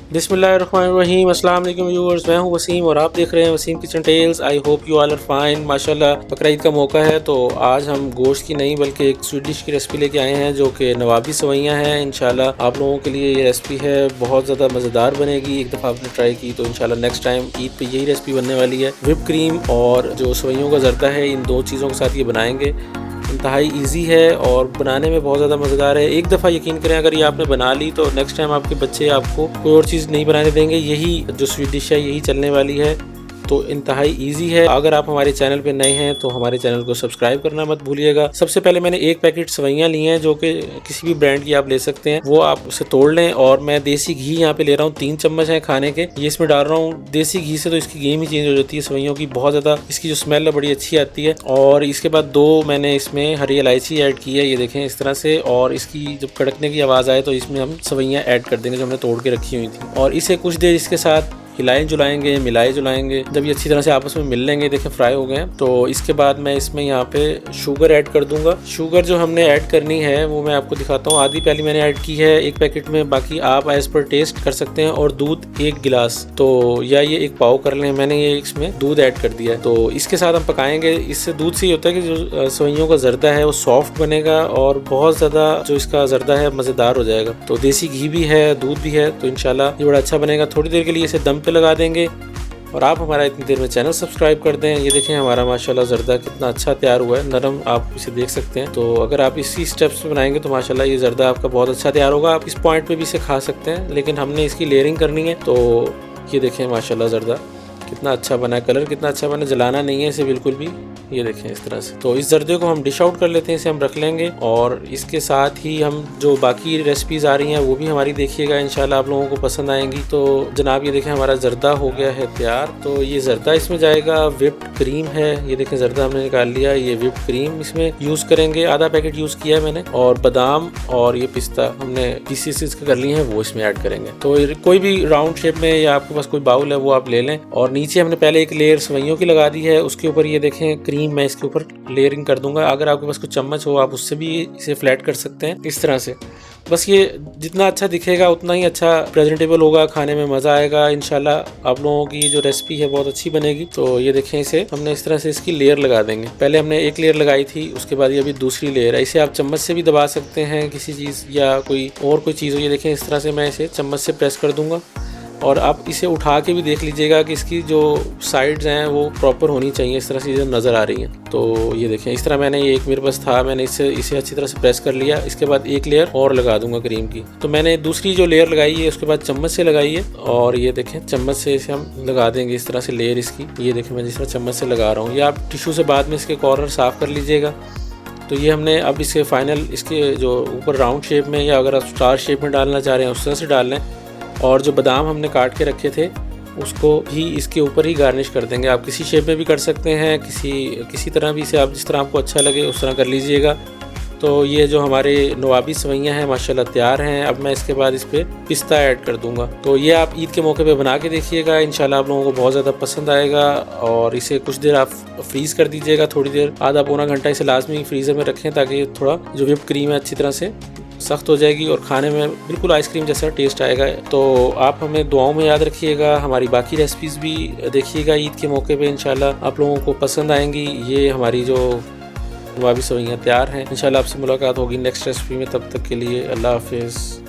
बिस्मिल्लाहिर्रहमानिर्रहीम। अस्सलाम वालेकुम व्यूअर्स, मैं हूं वसीम और आप देख रहे हैं Waseem Kitchen Tales. I hope you all are fine. माशाल्लाह बकरा ईद का मौका है तो आज हम गोश्त की नहीं बल्कि एक स्वीट डिश की रेसिपी लेके आए हैं जो कि नवाबी सवैयाँ हैं। इंशाल्लाह आप लोगों के लिए ये रेसिपी है बहुत ज़्यादा मज़ेदार बनेगी। एक दफ़ा आपने ट्राई की तो इंशाल्लाह नेक्स्ट टाइम ईद पे यही रेसिपी बनने वाली है। व्हिप क्रीम और जो सवैयों का ज़र्दा है, इन दो चीज़ों के साथ ये बनाएंगे। इंतहाई इजी है और बनाने में बहुत ज़्यादा मज़ेदार है। एक दफ़ा यकीन करें अगर ये आपने बना ली तो नेक्स्ट टाइम आपके बच्चे आपको कोई और चीज़ नहीं बनाने देंगे। यही जो स्वीट डिश है यही चलने वाली है, तो इंतहाई इजी है। अगर आप हमारे चैनल पे नए हैं तो हमारे चैनल को सब्सक्राइब करना मत भूलिएगा। सबसे पहले मैंने एक पैकेट सवैयाँ ली हैं जो कि किसी भी ब्रांड की आप ले सकते हैं, वो आप उसे तोड़ लें। और मैं देसी घी यहाँ पे ले रहा हूँ, 3 चम्मच है खाने के, ये इसमें डाल रहा हूँ। देसी घी से तो इसकी गेम ही चेंज हो जाती है सवैयों की, बहुत ज़्यादा इसकी जो स्मेल है बड़ी अच्छी आती है। और इसके बाद 2 मैंने इसमें हरी इलायची ऐड की है, ये देखें इस तरह से। और इसकी जब कड़कने की आवाज़ आए तो इसमें हम सवैयाँ ऐड कर देंगे जो हमने तोड़ के रखी हुई थी। और इसे कुछ देर इसके साथ हिलाए जुलाएंगे, मिलाए जुलाएंगे। जब ये अच्छी तरह से आपस में मिल लेंगे, देखें फ्राई हो गए हैं, तो इसके बाद मैं इसमें यहाँ पे शुगर ऐड कर दूंगा। शुगर जो हमने ऐड करनी है वो मैं आपको दिखाता हूँ। आधी प्याली मैंने ऐड की है एक पैकेट में, बाकी आप एज पर टेस्ट कर सकते हैं। और दूध 1 गिलास, तो या ये 1 पाव कर लें, मैंने ये इसमें दूध ऐड कर दिया है। तो इसके साथ हम पकाएंगे। इससे दूध से ये होता है कि जो सवैयों का जर्दा है वो सॉफ्ट बनेगा और बहुत ज़्यादा जो इसका जर्दा है मज़ेदार हो जाएगा। तो देसी घी भी है, दूध भी है, तो इंशाल्लाह ये बड़ा अच्छा बनेगा। थोड़ी देर के लिए इसे दम लगा देंगे और आप हमारा इतनी देर में चैनल सब्सक्राइब कर दें। ये देखें हमारा माशाल्लाह जर्दा कितना अच्छा तैयार हुआ है, नरम, आप इसे देख सकते हैं। तो अगर आप इसी स्टेप्स पे बनाएंगे तो माशाल्लाह ये जर्दा आपका बहुत अच्छा तैयार होगा। आप इस पॉइंट पे भी इसे खा सकते हैं, लेकिन हमने इसकी लेयरिंग करनी है। तो ये देखें माशाल्लाह जर्दा कितना अच्छा बना है, कलर कितना अच्छा बना, जलाना नहीं है इसे बिल्कुल भी, ये देखें इस तरह से। तो इस जर्दे को हम डिश आउट कर लेते हैं, इसे हम रख लेंगे। और इसके साथ ही हम जो बाकी रेसिपीज़ आ रही हैं वो भी हमारी देखिएगा, इंशाल्लाह आप लोगों को पसंद आएंगी। तो जनाब ये देखें हमारा जर्दा हो गया है तैयार। तो ये जर्दा इसमें जाएगा, व्हिप्ड क्रीम है, ये देखें जर्दा हमने निकाल लिया। ये व्हिप्ड क्रीम इसमें यूज़ करेंगे, आधा पैकेट यूज़ किया है मैंने। और बादाम और ये पिस्ता हमने पीसेस कर लिए हैं, वो इसमें ऐड करेंगे। तो कोई भी राउंड शेप में या आपके पास कोई बाउल है वो आप ले लें। और नीचे हमने पहले एक लेयर सवैयों की लगा दी है, उसके ऊपर ये देखें क्रीम मैं इसके ऊपर लेयरिंग कर दूंगा। अगर आपके पास कोई चम्मच हो आप उससे भी इसे फ्लैट कर सकते हैं इस तरह से। बस ये जितना अच्छा दिखेगा उतना ही अच्छा प्रेजेंटेबल होगा, खाने में मज़ा आएगा। इंशाल्लाह आप लोगों की जो रेसिपी है बहुत अच्छी बनेगी। तो ये देखें इसे हमने इस तरह से इसकी लेयर लगा देंगे। पहले हमने एक लेयर लगाई थी, उसके बाद ये अभी दूसरी लेयर है। इसे आप चम्मच से भी दबा सकते हैं किसी चीज़ या कोई चीज़ हो। ये देखें इस तरह से मैं इसे चम्मच से प्रेस कर दूंगा। और आप इसे उठा के भी देख लीजिएगा कि इसकी जो साइड्स हैं वो प्रॉपर होनी चाहिए, इस तरह से जो नज़र आ रही हैं। तो ये देखें इस तरह मैंने, ये एक मेरे पास था, मैंने इसे अच्छी तरह से प्रेस कर लिया। इसके बाद एक लेयर और लगा दूंगा क्रीम की। तो मैंने दूसरी जो लेयर लगाई है उसके बाद चम्मच से लगाई है। और ये देखें चम्मच से इसे हम लगा देंगे इस तरह से लेयर इसकी। ये देखें मैं जिस तरह चम्मच से लगा रहा हूँ, या आप टिश्यू से बाद में इसके कॉर्नर साफ़ कर लीजिएगा। तो ये हमने अब इसके फाइनल, इसके जो ऊपर राउंड शेप में या अगर आप स्टार शेप में डालना चाह रहे हैं उस तरह से डाल लें। और जो बादाम हमने काट के रखे थे उसको भी इसके ऊपर ही गार्निश कर देंगे। आप किसी शेप में भी कर सकते हैं, किसी तरह भी, इसे आप जिस तरह आपको अच्छा लगे उस तरह कर लीजिएगा। तो ये जो हमारे नवाबी सवैयाँ हैं माशाल्लाह तैयार हैं। अब मैं इसके बाद इस पर पिस्ता ऐड कर दूंगा। तो ये आप ईद के मौके पे बना के देखिएगा, इंशाल्लाह आप लोगों को बहुत ज़्यादा पसंद आएगा। और इसे कुछ देर आप फ्रीज़ कर दीजिएगा, थोड़ी देर, आधा पौना घंटा इसे लाजमी फ्रीज़र में रखें ताकि थोड़ा जो व्हिप क्रीम है अच्छी तरह से सख्त हो जाएगी और खाने में बिल्कुल आइसक्रीम जैसा टेस्ट आएगा। तो आप हमें दुआओं में याद रखिएगा, हमारी बाकी रेसिपीज़ भी देखिएगा ईद के मौके पे, इंशाल्लाह आप लोगों को पसंद आएंगी। ये हमारी जो नवाबी सवैयाँ तैयार हैं। इंशाल्लाह आपसे मुलाकात होगी नेक्स्ट रेसिपी में, तब तक के लिए अल्लाह हाफिज़।